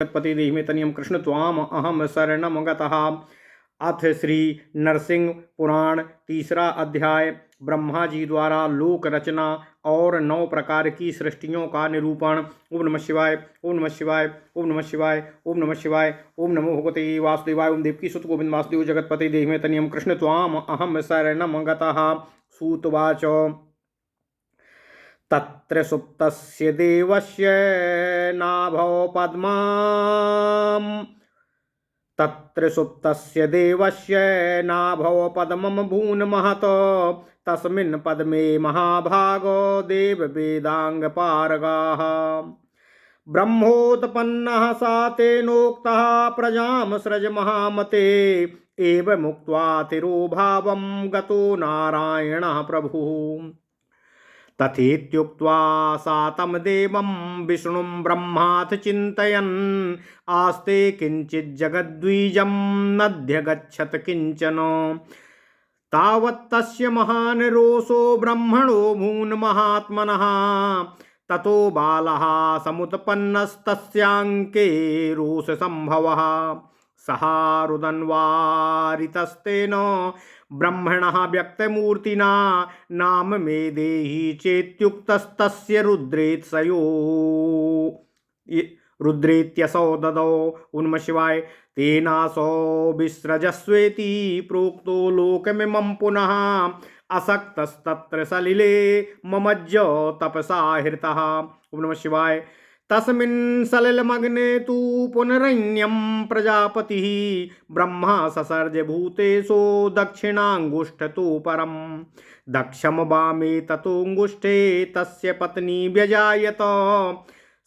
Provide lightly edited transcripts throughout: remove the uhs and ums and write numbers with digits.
जगत्पति देहि तनियम कृष्ण त्वाम अहम शरणम गतः। अथ श्री नरसिंह पुराण तीसरा अध्याय ब्रह्मा जी द्वारा लोक रचना और 9 प्रकार की सृष्टियों का निरूपण। ओम नमः शिवाय, ओम नमः शिवाय, ओम नमः शिवाय, ओम नमः शिवाय, ओम नमो भगवते वासुदेवाय। ओम देवकी सुत गोविंद वासुदेव जगत्पति देहि तनियम कृष्ण त्वाम अहम शरणम गतः। सूतवाच तत्र सुप्तस्य देवस्य नाभौ पद्मम् तत्र सुप्तस्य देवस्य नाभौ पद्मं भून्महत् तस्मिन् पद्मे महाभागो देववेदाङ्गपारगाः। ब्रह्मोत्पन्नः सा तेनोक्तः प्रजां सृज महामते एवमुक्त्वा तिरोभावं गतो नारायणः प्रभुः। तथेत्युक्त्वा सा तं देवं विष्णुं ब्रह्माथ चिन्तयन् आस्ते किञ्चिज्जगद्द्विजं नध्यगच्छत् किञ्चन। तावत्तस्य महान् रोषो ब्रह्मणो भून्महात्मनः ततो बालः समुत्पन्नस्तस्याङ्के रोषसम्भवः। सहा रुदन्वारितस्तेन ब्रह्मणः व्यक्तमूर्तिना नाम मे देहि चेत्युक्तस्तस्य रुद्रेत्यसौ ददौ। उन्म शिवाय। तेनासौ विसृजस्वेति प्रोक्तो लोकमिमं पुनः असक्तस्तत्र सलिले ममज्ज तपसा हृतः। ओम नमः शिवाय। तस्मिन् सलिलमग्ने तु पुनरन्यं प्रजापतिः ब्रह्मा ससर्ज भूतेषु दक्षिणाङ्गुष्ठतो परं। दक्षम वामे ततोऽङ्गुष्ठे तस्य पत्नी व्यजायत।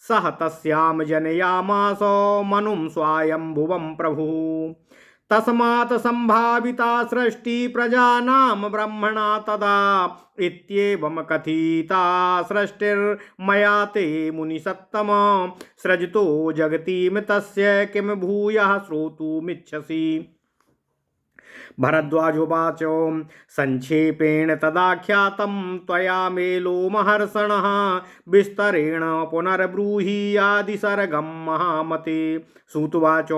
सः तस्यां जनयामास मनुं स्वायम्भुवं प्रभुः। तस्मात् संभाविता सृष्टि प्रजानां ब्रह्मणा तदा इत्येवं कथिता सृष्टिर्मया ते मुनिसत्तम। सृजतो जगतीं तस्य किं भूयः श्रोतुमिच्छसि। भरद्वाजोवाच संक्षेपेण तदाख्यातं त्वया मे लोमहर्षणः विस्तरेण पुनर्ब्रूहि आदिसर्गं महामते। सूतवाच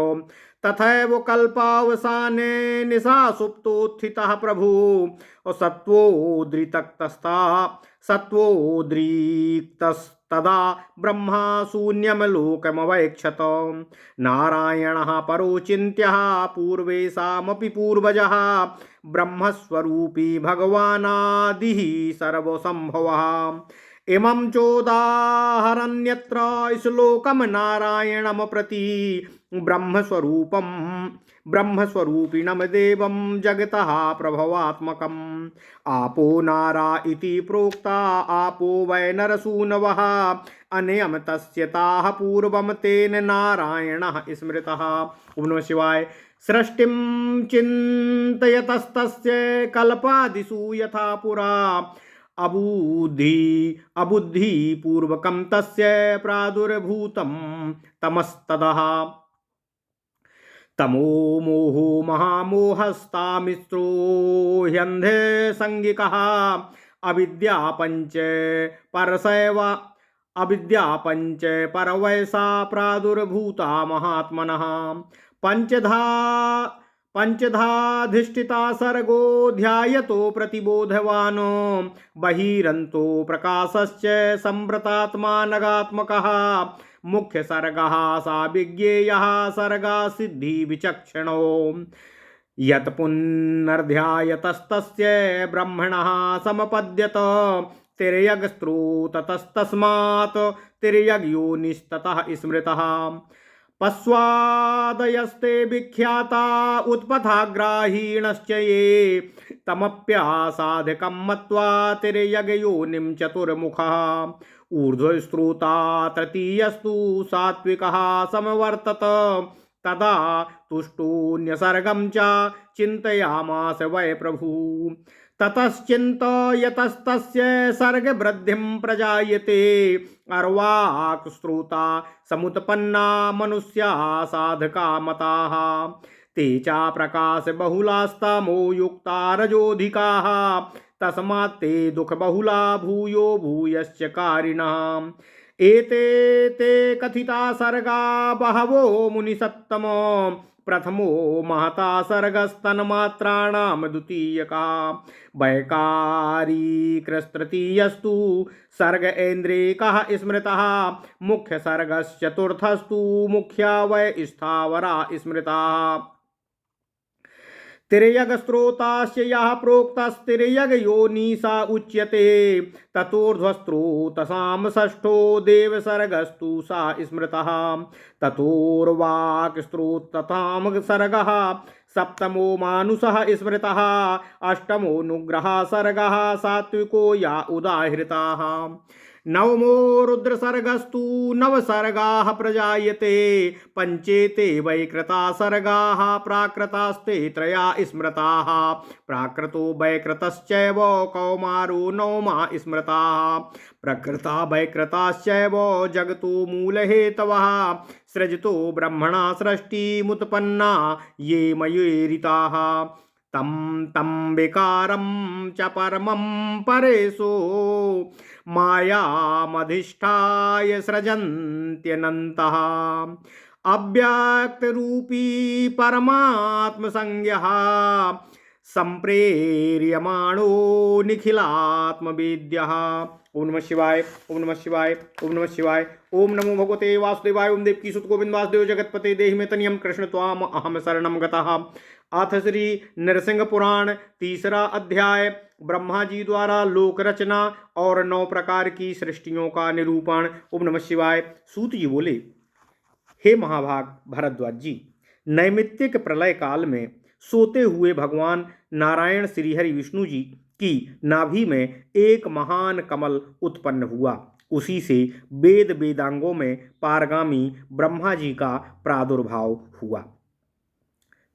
तथैव कल्पावसाने निशा सुप्तोत्थितः प्रभुः सत्त्वोद्रिक्तस्तदा ब्रह्मा शून्यं लोकमवैक्षत। नारायणः परोचिन्त्यः पूर्वेषामपि पूर्वजः ब्रह्मस्वरूपी भगवानादिः सर्वसम्भवः। इमं चोदाहरन्यत्र श्लोकं नारायणं प्रति ब्रह्मस्वरूपिणं देवं जगतः प्रभवात्मकम्। आपो नारा इति प्रोक्ता आपो वै नरसूनवः अनयम तस्य ताः पूर्वं तेन नारायणः स्मृतः। ओम नमः शिवाय। सृष्टिं चिन्तयतस्तस्य कल्पादिषु यथा पुरा अबुद्धि पूर्वकं तस्य प्रादुर्भूतं तमस्तदः। तमो मोहो महामोहस्तामित्रो ह्यन्धे संगिकः अविद्या पंच परवैसा प्रादुर्भूता महात्मनः। पंचधाधिष्ठिता सर्गो ध्यायतो प्रतिबोधवान् बहिरन्तो प्रकाशश्च संवृतात्मा नगात्मकः। मुख्य सर्गः सा विज्ञेयः सर्गा सिद्धि विचक्षणो। यत् पुनर्ध्यायतस्तस्य ब्रह्मणः समपद्यत तिर्यगस्त्रोततस्तस्मात् तिर्यग्योनिस्ततः स्मृतः। पश्वादयस्ते विख्याता उत्पथाग्राहीणश्च ये तमप्यासाधिकं मत्वा तिर्यग्योनिं चतुर्मुखः। ऊर्ध्वस्त्रोता तृतीयस्तु सात्विकः समवर्तत। तदा तुष्टोऽन्यसर्गं च चिन्तयामास वै प्रभुः। ततश्चिन्तयतस्तस्य सर्गवृद्धिं प्रजायते। अर्वाक् श्रोता समुत्पन्ना मनुष्या साधका मताः। ते च प्रकाश बहुलास्तमो युक्ता रजोधिकाः। तस्मात् ते दुःख बहुला भूयो भूयश्च कारिणः। एते ते कथिता सर्गा बहवो मुनिसत्तमो प्रथमो महता सर्गस्तन्मात्राणां द्वितीयका वैकारिकृस्तृतीयस्तु सर्ग ऐन्द्रियकः स्मृतः मुख्य सर्गश्चतुर्थस्तु मुख्या वै स्थावरा स्मृताः तिर्यगस्त्रोताश्च यः प्रोक्तस्तिर्यगयोनिसा उच्यते ततोर्ध्वस्त्रोतसां षष्ठो देवसर्गस्तु सा स्मृतः ततोर्वाक्स्त्रोततां सर्गः सप्तमो मानुषः स्मृतः अष्टमोऽनुग्रहः सर्गः सात्विको या उदाहृताः नवमो रुद्रसर्गस्तु नवसर्गाः प्रजायते पंचेते वैकृता सर्गाः प्राकृतास्ते त्रया स्मृताः प्राकृतो वैकृतश्चैव कौमारो नवमा स्मृताः प्रकृता वैकृताश्चैव जगतो मूलहेतवः सृजतो ब्रह्मणा सृष्टिमुत्पन्ना ये मयूरिताः तं तं विकारं च परमं परेशो मायामधिष्ठाय सृजन्त्यनन्तः अव्यक्तरूपी परमात्मसंज्ञः संप्रेर्यमाणो निखिलात्मवेद्यः। ओम नमः शिवाय, ओम नमः शिवाय, ओम नमः शिवाय। ओम नमो भगवते वासुदेवाय। ओम देवकी सुत गोविंद वासुदेव जगतपते देहि में तनियम कृष्ण त्वाम अहम शरणम गतः। अथ श्री नरसिंह पुराण तीसरा अध्याय ब्रह्मा जी द्वारा लोक रचना और 9 प्रकार की सृष्टियों का निरूपण। ओम नमः शिवाय। सूत जी बोले, हे महाभाग भरद्वाज जी, नैमित्तिक प्रलय काल में सोते हुए भगवान नारायण श्रीहरि विष्णु जी की नाभि में एक महान कमल उत्पन्न हुआ। उसी से वेद वेदांगों में पारगामी ब्रह्मा जी का प्रादुर्भाव हुआ।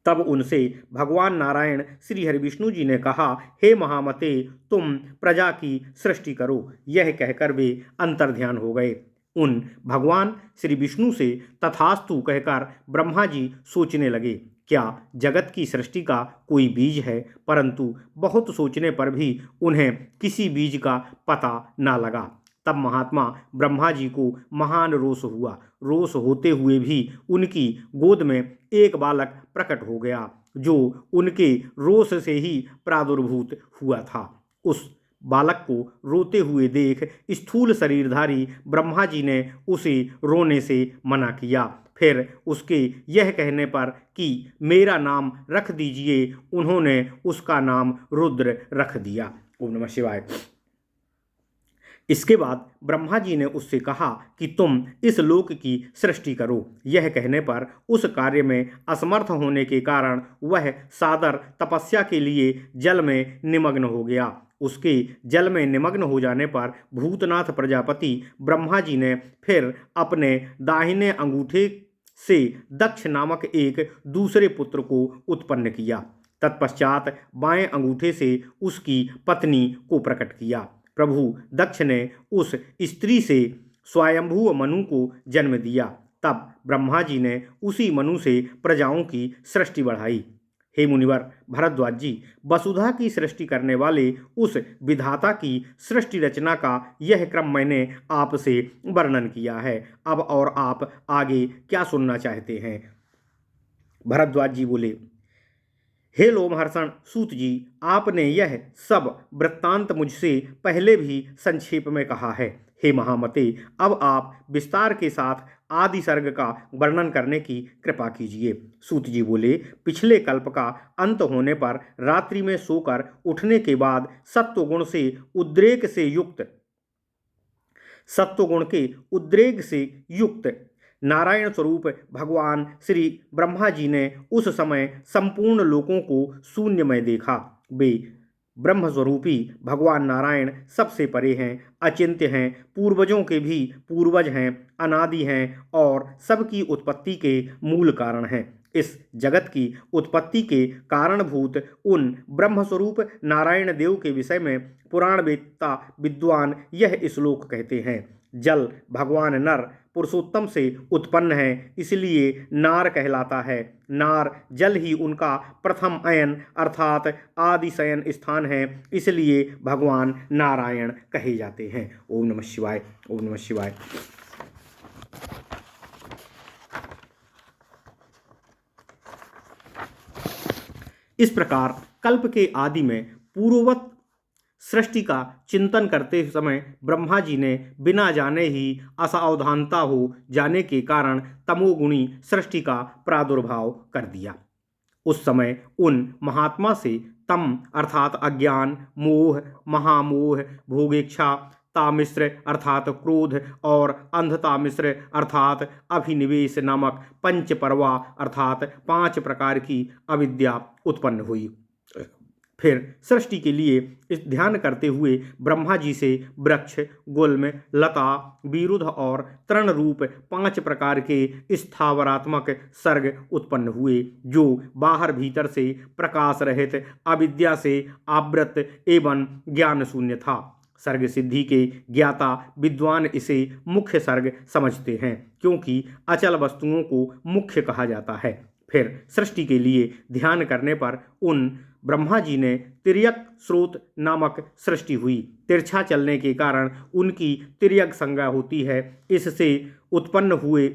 तब उनसे भगवान नारायण श्री हरि विष्णु जी ने कहा, हे महामते, तुम प्रजा की सृष्टि करो। यह कहकर वे अंतर्ध्यान हो गए। उन भगवान श्री विष्णु से तथास्तु कहकर ब्रह्मा जी सोचने लगे, क्या जगत की सृष्टि का कोई बीज है? परंतु बहुत सोचने पर भी उन्हें किसी बीज का पता न लगा। तब महात्मा ब्रह्मा जी को महान रोष हुआ। रोष होते हुए भी उनकी गोद में एक बालक प्रकट हो गया, जो उनके रोष से ही प्रादुर्भूत हुआ था। उस बालक को रोते हुए देख स्थूल शरीरधारी ब्रह्मा जी ने उसे रोने से मना किया। फिर उसके यह कहने पर कि मेरा नाम रख दीजिए, उन्होंने उसका नाम रुद्र रख दिया। ओम नमः शिवाय। इसके बाद ब्रह्मा जी ने उससे कहा कि तुम इस लोक की सृष्टि करो। यह कहने पर उस कार्य में असमर्थ होने के कारण वह सादर तपस्या के लिए जल में निमग्न हो गया। उसके जल में निमग्न हो जाने पर भूतनाथ प्रजापति ब्रह्मा जी ने फिर अपने दाहिने अंगूठे से दक्ष नामक एक दूसरे पुत्र को उत्पन्न किया। तत्पश्चात बाएं अंगूठे से उसकी पत्नी को प्रकट किया। प्रभु दक्ष ने उस स्त्री से स्वयंभू मनु को जन्म दिया। तब ब्रह्मा जी ने उसी मनु से प्रजाओं की सृष्टि बढ़ाई। हे मुनिवर भरद्वाज जी, वसुधा की सृष्टि करने वाले उस विधाता की सृष्टि रचना का यह क्रम मैंने आपसे वर्णन किया है। अब और आप आगे क्या सुनना चाहते हैं? भरद्वाज जी बोले, हे लोमहर्षण सूत जी, आपने यह सब वृत्तांत मुझसे पहले भी संक्षेप में कहा है। हे महामते, अब आप विस्तार के साथ आदि सर्ग का वर्णन करने की कृपा कीजिए। सूत जी बोले, पिछले कल्प का अंत होने पर रात्रि में सोकर उठने के बाद सत्वगुण के उद्रेक से युक्त नारायण स्वरूप भगवान श्री ब्रह्मा जी ने उस समय संपूर्ण लोकों को शून्य में देखा। वे ब्रह्मस्वरूपी भगवान नारायण सबसे परे हैं, अचिंत्य हैं, पूर्वजों के भी पूर्वज हैं, अनादि हैं और सबकी उत्पत्ति के मूल कारण हैं। इस जगत की उत्पत्ति के कारणभूत उन ब्रह्मस्वरूप नारायण देव के विषय में पुराण वेत्ता विद्वान यह श्लोक कहते हैं। जल भगवान नर पुरुषोत्तम से उत्पन्न है, इसलिए नार कहलाता है। नार जल ही उनका प्रथम अयन अर्थात आदि शयन स्थान है, इसलिए भगवान नारायण कहे जाते हैं। ओम नमः शिवाय, ओम नमः शिवाय। इस प्रकार कल्प के आदि में पूर्ववत सृष्टि का चिंतन करते समय ब्रह्मा जी ने बिना जाने ही असावधानता हो जाने के कारण तमोगुणी सृष्टि का प्रादुर्भाव कर दिया। उस समय उन महात्मा से तम अर्थात अज्ञान, मोह, महामोह, भोगेच्छा, तामिश्र अर्थात क्रोध और अंधतामिश्र अर्थात अभिनिवेश नामक पंच परवा अर्थात 5 प्रकार की अविद्या उत्पन्न हुई। फिर सृष्टि के लिए इस ध्यान करते हुए ब्रह्मा जी से वृक्ष, गुल्म, लता, विरुद्ध और तृण रूप 5 प्रकार के स्थावरात्मक सर्ग उत्पन्न हुए, जो बाहर भीतर से प्रकाश रहित अविद्या से आवृत एवं ज्ञान शून्य था। सर्ग सिद्धि के ज्ञाता विद्वान इसे मुख्य सर्ग समझते हैं, क्योंकि अचल वस्तुओं को मुख्य कहा जाता है। फिर सृष्टि के लिए ध्यान करने पर उन ब्रह्मा जी ने तिर्यक स्रोत नामक सृष्टि हुई। तिरछा चलने के कारण उनकी तिर्यक संज्ञा होती है। इससे उत्पन्न हुए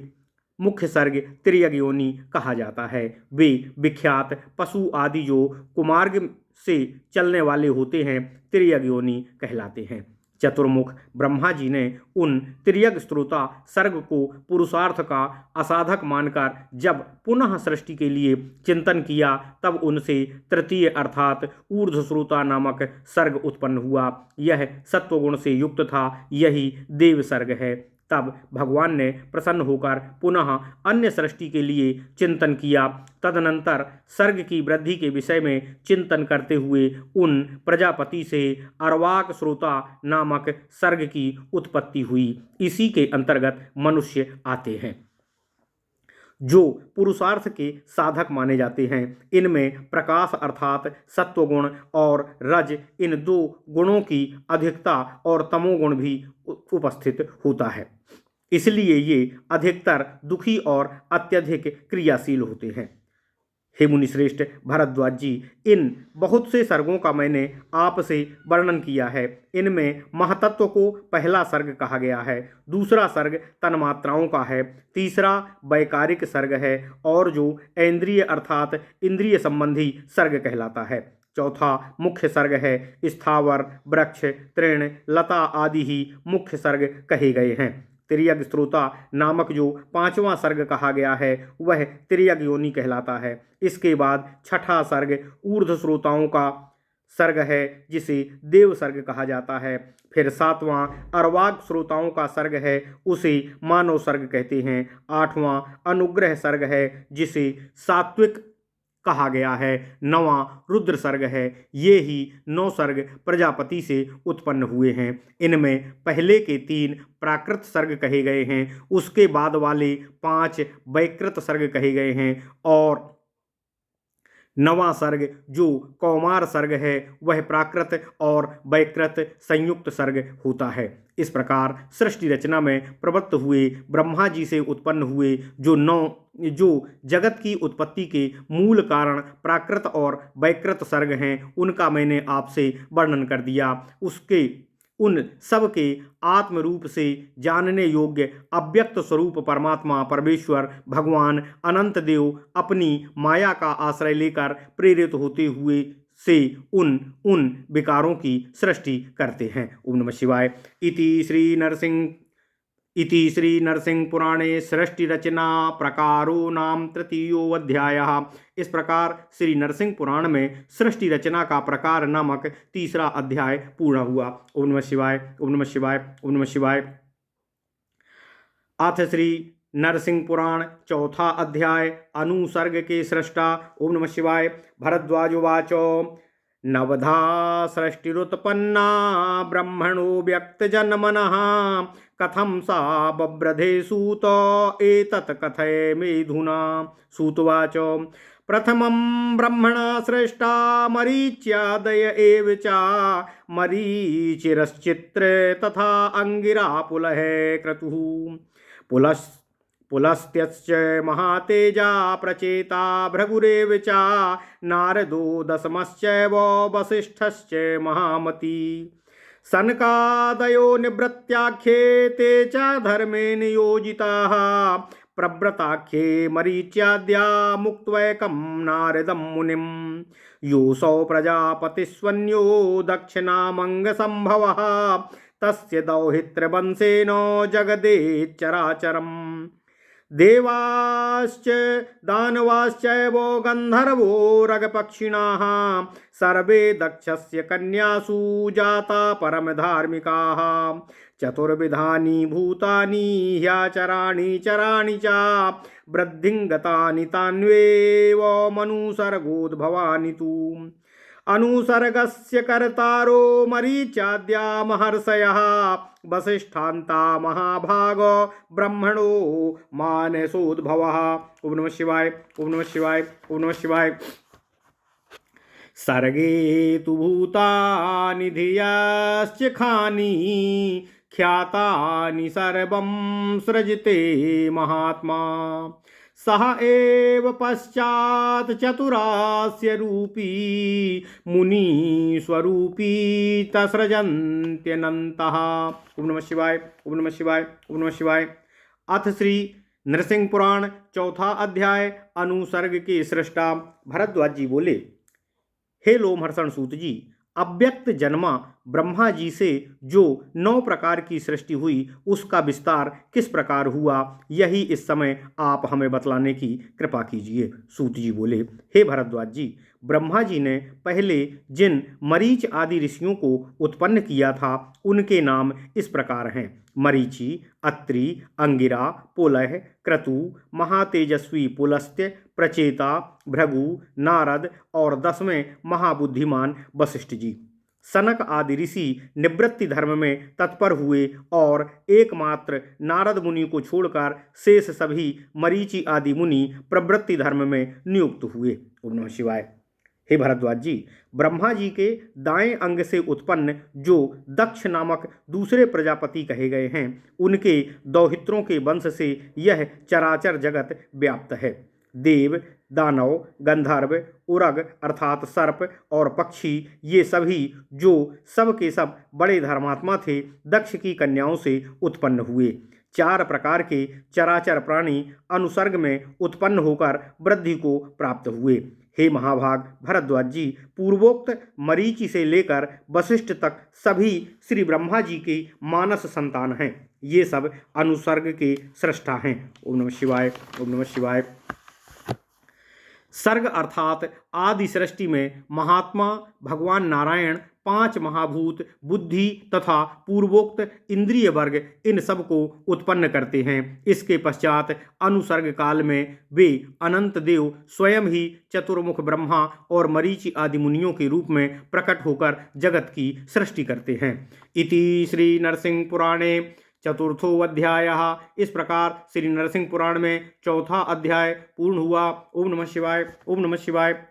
मुख्य सर्ग तिर्यक योनि कहा जाता है। वे विख्यात पशु आदि जो कुमार्ग से चलने वाले होते हैं तिर्यक योनि कहलाते हैं। चतुर्मुख ब्रह्मा जी ने उन तिर्यक श्रोता सर्ग को पुरुषार्थ का असाधक मानकर जब पुनः सृष्टि के लिए चिंतन किया, तब उनसे तृतीय अर्थात ऊर्ध्व श्रोता नामक सर्ग उत्पन्न हुआ। यह सत्वगुण से युक्त था। यही देव सर्ग है। तब भगवान ने प्रसन्न होकर पुनः अन्य सृष्टि के लिए चिंतन किया। तदनंतर सर्ग की वृद्धि के विषय में चिंतन करते हुए उन प्रजापति से अर्वाक श्रोता नामक सर्ग की उत्पत्ति हुई। इसी के अंतर्गत मनुष्य आते हैं, जो पुरुषार्थ के साधक माने जाते हैं। इनमें प्रकाश अर्थात सत्वगुण और रज, इन 2 गुणों की अधिकता और तमोगुण भी उपस्थित होता है। इसलिए ये अधिकतर दुखी और अत्यधिक क्रियाशील होते हैं। हे मुनिश्रेष्ठ भरद्वाज जी, इन बहुत से सर्गों का मैंने आपसे वर्णन किया है। इनमें महतत्व को पहला सर्ग कहा गया है, दूसरा सर्ग तन्मात्राओं का है, तीसरा वैकारिक सर्ग है और जो ऐन्द्रिय अर्थात इंद्रिय संबंधी सर्ग कहलाता है। चौथा मुख्य सर्ग है। स्थावर, वृक्ष, तृण, लता आदि ही मुख्य सर्ग कहे गए हैं। तिर्यक श्रोता नामक जो 5वां सर्ग कहा गया है वह तिर्यक योनि कहलाता है। इसके बाद छठा सर्ग ऊर्ध्व श्रोताओं का सर्ग है, जिसे देव सर्ग कहा जाता है। फिर 7वां अर्वाक श्रोताओं का सर्ग है, उसे मानव सर्ग कहते हैं। 8वां अनुग्रह सर्ग है, जिसे सात्विक कहा गया है। 9वां रुद्र सर्ग है। ये ही 9 सर्ग प्रजापति से उत्पन्न हुए हैं। इनमें पहले के 3 प्राकृत सर्ग कहे गए हैं, उसके बाद वाले 5 वैकृत सर्ग कहे गए हैं और 9वां सर्ग जो कौमार सर्ग है वह प्राकृत और वैकृत संयुक्त सर्ग होता है। इस प्रकार सृष्टि रचना में प्रवृत्त हुए ब्रह्मा जी से उत्पन्न हुए जो जगत की उत्पत्ति के मूल कारण प्राकृत और वैकृत सर्ग हैं, उनका मैंने आपसे वर्णन कर दिया। उसके उन सब के आत्म रूप से जानने योग्य अव्यक्त स्वरूप परमात्मा परमेश्वर भगवान अनंत देव अपनी माया का आश्रय लेकर प्रेरित होते हुए से उन विकारों की सृष्टि करते हैं। ओम नमः शिवाय। इति श्री नरसिंह पुराणे सृष्टि रचना प्रकारो नाम तृतीयोऽध्यायः। इस प्रकार श्री नरसिंह पुराण में सृष्टि रचना का प्रकार नामक 3रा अध्याय पूर्ण हुआ। ओम नमः शिवाय, ओम नमः शिवाय, ओम नमः शिवाय। अथ श्री नरसिंह पुराण 4था अध्याय अनुसर्ग के सृष्टा। ओम नमः शिवाय। भरद्वाजुवाच नवधा सृष्टिरुत्पन्ना ब्रह्मणो व्यक्तजन्मनः कथं सा बभ्रधे सूत एतत् कथय मेधुना। सूतवाच प्रथमं ब्रह्मणा सृष्टा मरीच्यादय एव च मरीचिरश्चित्र तथा अंगिरा पुलह क्रतुः पुलस्त्यश्च महातेजा प्रचेता भृगुरेव च नारदो दशमश्चैव वसिष्ठश्च महामती। सनकादयो निवृत्त्याख्ये ते च धर्मे नियोजिताः प्रव्रताख्ये मरीच्याद्या मुक्त्वैकं नारदं मुनिं योऽसौ प्रजापतिस्वन्यो दक्षिणामङ्गसम्भवः तस्य दौहित्रवंशेन जगदेच्चराचरम् देवाश्च दानवाश्चैव गन्धर्वो रगपक्षिणाः सर्वे दक्षस्य कन्यासु जाता परमधार्मिकाः चतुर्विधानि भूतानि ह्याचराणि चराणि च वृद्धिङ्गतानि तान्वेव मनुसर्गोद्भवानि तु अनुसर्गस्य कर्तारो मरीच्याद्या महर्षयः वसिष्ठान्ता महाभाग ब्रह्मणो मानसोद्भवः। ओम नमः शिवाय, ओम नमः शिवाय, ओम नमः शिवाय। सर्गे तु भूतानि धियश्च खानि ख्यातानि सर्वं सृजते महात्मा सह एव पश्चात् चतुरास्य रूपी मुनि स्वरूपी तसृजन्त्यनन्तः। ओम नमः शिवाय, ओम नमः शिवाय, ओम नमः शिवाय। अथ श्री नरसिंह पुराण चौथा अध्याय अनुसर्ग के सृष्टा भरद्वाज जी बोले, हे लोमहर्षण सूत जी, अव्यक्त जन्मा ब्रह्मा जी से जो 9 प्रकार की सृष्टि हुई उसका विस्तार किस प्रकार हुआ, यही इस समय आप हमें बतलाने की कृपा कीजिए। सूत जी बोले, हे भरद्वाज जी, ब्रह्मा जी ने पहले जिन मरीच आदि ऋषियों को उत्पन्न किया था उनके नाम इस प्रकार हैं: मरीचि, अत्रि, अंगिरा, पुलह, क्रतु, महातेजस्वी पुलस्त्य, प्रचेता, भृगु, नारद और 10वें महाबुद्धिमान वशिष्ठ जी। सनक आदि ऋषि निवृत्ति धर्म में तत्पर हुए और एकमात्र नारद मुनि को छोड़कर शेष सभी मरीचि आदि मुनि प्रवृत्ति धर्म में नियुक्त हुए। ओम नमः शिवाय। हे भरद्वाज जी, ब्रह्मा जी के दाएं अंग से उत्पन्न जो दक्ष नामक दूसरे प्रजापति कहे गए हैं, उनके दौहित्रों के वंश से यह चराचर जगत व्याप्त है। देव, दानव, गंधर्व, उरग अर्थात सर्प और पक्षी, ये सभी जो सब के सब बड़े धर्मात्मा थे, दक्ष की कन्याओं से उत्पन्न हुए। 4 प्रकार के चराचर प्राणी अनुसर्ग में उत्पन्न होकर वृद्धि को प्राप्त हुए। हे महाभाग भरद्वाज जी, पूर्वोक्त मरीचि से लेकर वशिष्ठ तक सभी श्री ब्रह्मा जी के मानस संतान हैं। ये सब अनुसर्ग के सृष्टा हैं। ओम नमः शिवाय, ओम नमः शिवाय। सर्ग अर्थात आदि सृष्टि में महात्मा भगवान नारायण 5 महाभूत, बुद्धि तथा पूर्वोक्त इंद्रिय वर्ग इन सब को उत्पन्न करते हैं। इसके पश्चात अनुसर्ग काल में वे अनंत देव स्वयं ही चतुर्मुख ब्रह्मा और मरीचि आदि मुनियों के रूप में प्रकट होकर जगत की सृष्टि करते हैं। इति श्री नरसिंह पुराणे चतुर्थो अध्यायः। इस प्रकार श्री नरसिंह पुराण में चौथा अध्याय पूर्ण हुआ। ओम नमः शिवाय, ओम नमः शिवाय।